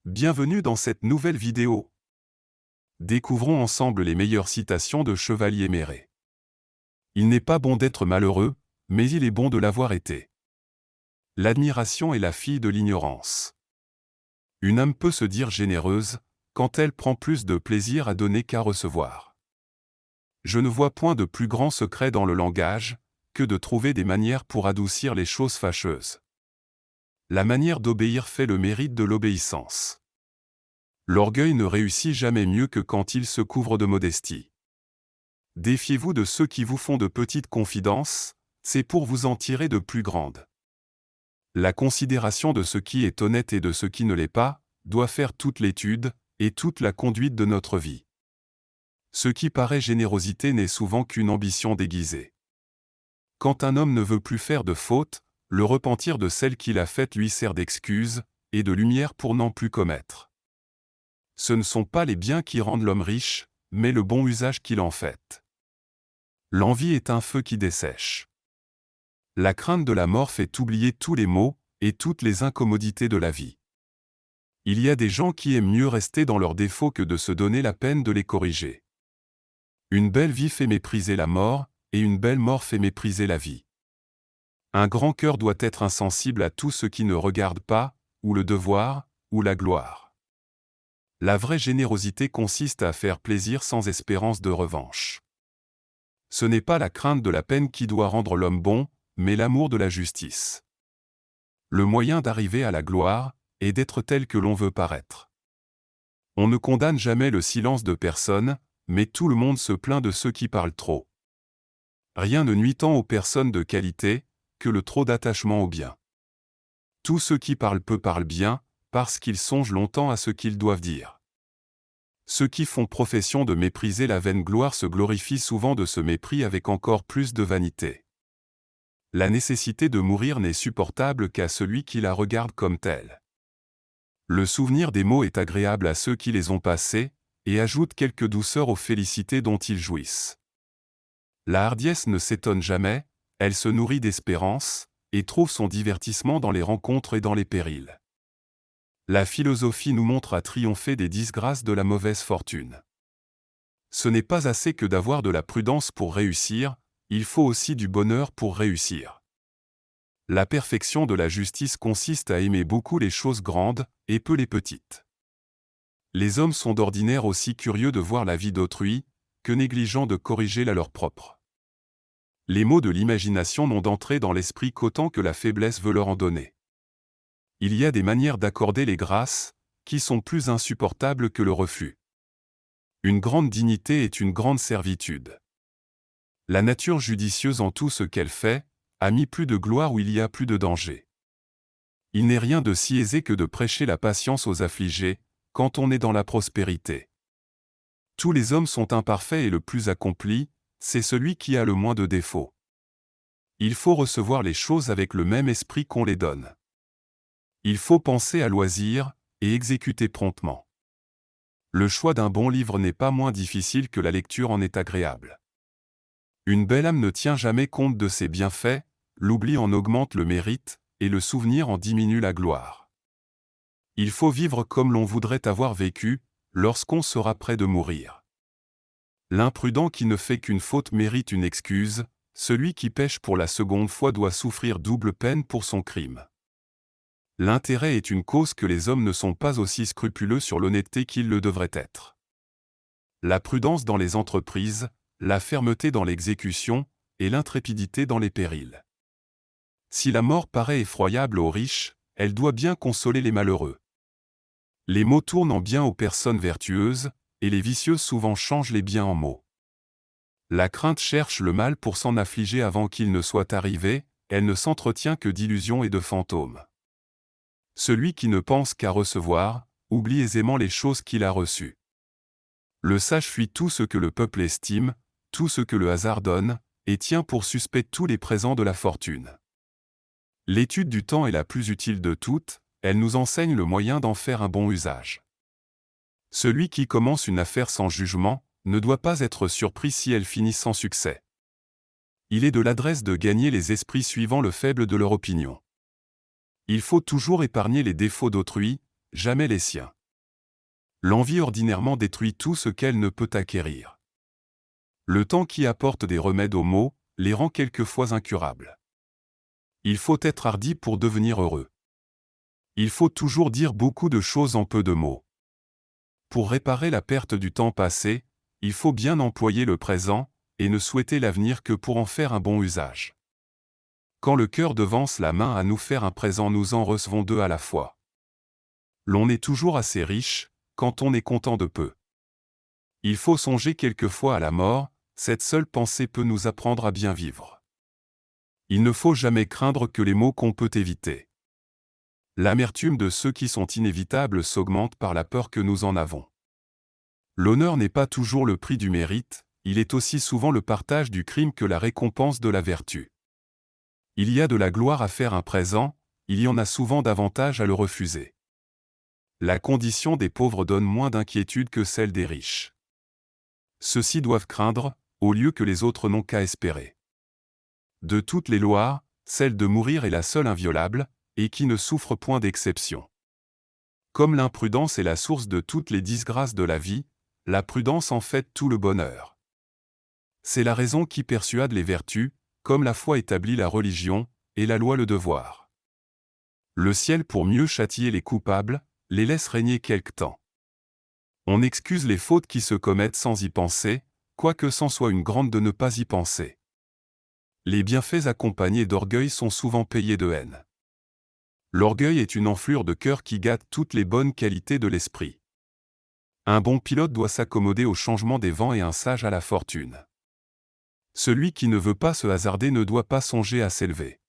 Bienvenue dans cette nouvelle vidéo. Découvrons ensemble les meilleures citations de Chevalier Méré. Il n'est pas bon d'être malheureux, mais il est bon de l'avoir été. L'admiration est la fille de l'ignorance. Une âme peut se dire généreuse, quand elle prend plus de plaisir à donner qu'à recevoir. Je ne vois point de plus grand secret dans le langage, que de trouver des manières pour adoucir les choses fâcheuses. La manière d'obéir fait le mérite de l'obéissance. L'orgueil ne réussit jamais mieux que quand il se couvre de modestie. Défiez-vous de ceux qui vous font de petites confidences, c'est pour vous en tirer de plus grandes. La considération de ce qui est honnête et de ce qui ne l'est pas, doit faire toute l'étude, et toute la conduite de notre vie. Ce qui paraît générosité n'est souvent qu'une ambition déguisée. Quand un homme ne veut plus faire de faute, le repentir de celle qu'il a faite lui sert d'excuse, et de lumière pour n'en plus commettre. Ce ne sont pas les biens qui rendent l'homme riche, mais le bon usage qu'il en fait. L'envie est un feu qui dessèche. La crainte de la mort fait oublier tous les maux, et toutes les incommodités de la vie. Il y a des gens qui aiment mieux rester dans leurs défauts que de se donner la peine de les corriger. Une belle vie fait mépriser la mort, et une belle mort fait mépriser la vie. Un grand cœur doit être insensible à tout ce qui ne regarde pas, ou le devoir, ou la gloire. La vraie générosité consiste à faire plaisir sans espérance de revanche. Ce n'est pas la crainte de la peine qui doit rendre l'homme bon, mais l'amour de la justice. Le moyen d'arriver à la gloire est d'être tel que l'on veut paraître. On ne condamne jamais le silence de personne, mais tout le monde se plaint de ceux qui parlent trop. Rien ne nuit tant aux personnes de qualité que le trop d'attachement au bien. Tous ceux qui parlent peu parlent bien, parce qu'ils songent longtemps à ce qu'ils doivent dire. Ceux qui font profession de mépriser la vaine gloire se glorifient souvent de ce mépris avec encore plus de vanité. La nécessité de mourir n'est supportable qu'à celui qui la regarde comme telle. Le souvenir des maux est agréable à ceux qui les ont passés, et ajoute quelque douceur aux félicités dont ils jouissent. La hardiesse ne s'étonne jamais, elle se nourrit d'espérance, et trouve son divertissement dans les rencontres et dans les périls. La philosophie nous montre à triompher des disgrâces de la mauvaise fortune. Ce n'est pas assez que d'avoir de la prudence pour réussir, il faut aussi du bonheur pour réussir. La perfection de la justice consiste à aimer beaucoup les choses grandes, et peu les petites. Les hommes sont d'ordinaire aussi curieux de voir la vie d'autrui, que négligents de corriger la leur propre. Les mots de l'imagination n'ont d'entrée dans l'esprit qu'autant que la faiblesse veut leur en donner. Il y a des manières d'accorder les grâces, qui sont plus insupportables que le refus. Une grande dignité est une grande servitude. La nature judicieuse en tout ce qu'elle fait, a mis plus de gloire où il y a plus de danger. Il n'est rien de si aisé que de prêcher la patience aux affligés, quand on est dans la prospérité. Tous les hommes sont imparfaits et le plus accompli, c'est celui qui a le moins de défauts. Il faut recevoir les choses avec le même esprit qu'on les donne. Il faut penser à loisir, et exécuter promptement. Le choix d'un bon livre n'est pas moins difficile que la lecture en est agréable. Une belle âme ne tient jamais compte de ses bienfaits, l'oubli en augmente le mérite, et le souvenir en diminue la gloire. Il faut vivre comme l'on voudrait avoir vécu, lorsqu'on sera près de mourir. L'imprudent qui ne fait qu'une faute mérite une excuse, celui qui pêche pour la seconde fois doit souffrir double peine pour son crime. L'intérêt est une cause que les hommes ne sont pas aussi scrupuleux sur l'honnêteté qu'ils le devraient être. La prudence dans les entreprises, la fermeté dans l'exécution, et l'intrépidité dans les périls. Si la mort paraît effroyable aux riches, elle doit bien consoler les malheureux. Les maux tournent en bien aux personnes vertueuses, et les vicieux souvent changent les biens en maux. La crainte cherche le mal pour s'en affliger avant qu'il ne soit arrivé, elle ne s'entretient que d'illusions et de fantômes. Celui qui ne pense qu'à recevoir, oublie aisément les choses qu'il a reçues. Le sage fuit tout ce que le peuple estime, tout ce que le hasard donne, et tient pour suspect tous les présents de la fortune. L'étude du temps est la plus utile de toutes, elle nous enseigne le moyen d'en faire un bon usage. Celui qui commence une affaire sans jugement, ne doit pas être surpris si elle finit sans succès. Il est de l'adresse de gagner les esprits suivant le faible de leur opinion. Il faut toujours épargner les défauts d'autrui, jamais les siens. L'envie ordinairement détruit tout ce qu'elle ne peut acquérir. Le temps qui apporte des remèdes aux maux les rend quelquefois incurables. Il faut être hardi pour devenir heureux. Il faut toujours dire beaucoup de choses en peu de mots. Pour réparer la perte du temps passé, il faut bien employer le présent et ne souhaiter l'avenir que pour en faire un bon usage. Quand le cœur devance la main à nous faire un présent, nous en recevons deux à la fois. L'on est toujours assez riche quand on est content de peu. Il faut songer quelquefois à la mort, cette seule pensée peut nous apprendre à bien vivre. Il ne faut jamais craindre que les maux qu'on peut éviter. L'amertume de ceux qui sont inévitables s'augmente par la peur que nous en avons. L'honneur n'est pas toujours le prix du mérite, il est aussi souvent le partage du crime que la récompense de la vertu. Il y a de la gloire à faire un présent, il y en a souvent davantage à le refuser. La condition des pauvres donne moins d'inquiétude que celle des riches. Ceux-ci doivent craindre, au lieu que les autres n'ont qu'à espérer. De toutes les lois, celle de mourir est la seule inviolable, et qui ne souffre point d'exception. Comme l'imprudence est la source de toutes les disgrâces de la vie, la prudence en fait tout le bonheur. C'est la raison qui persuade les vertus, comme la foi établit la religion, et la loi le devoir. Le ciel, pour mieux châtier les coupables, les laisse régner quelque temps. On excuse les fautes qui se commettent sans y penser, quoique c'en soit une grande de ne pas y penser. Les bienfaits accompagnés d'orgueil sont souvent payés de haine. L'orgueil est une enflure de cœur qui gâte toutes les bonnes qualités de l'esprit. Un bon pilote doit s'accommoder au changement des vents et un sage à la fortune. Celui qui ne veut pas se hasarder ne doit pas songer à s'élever.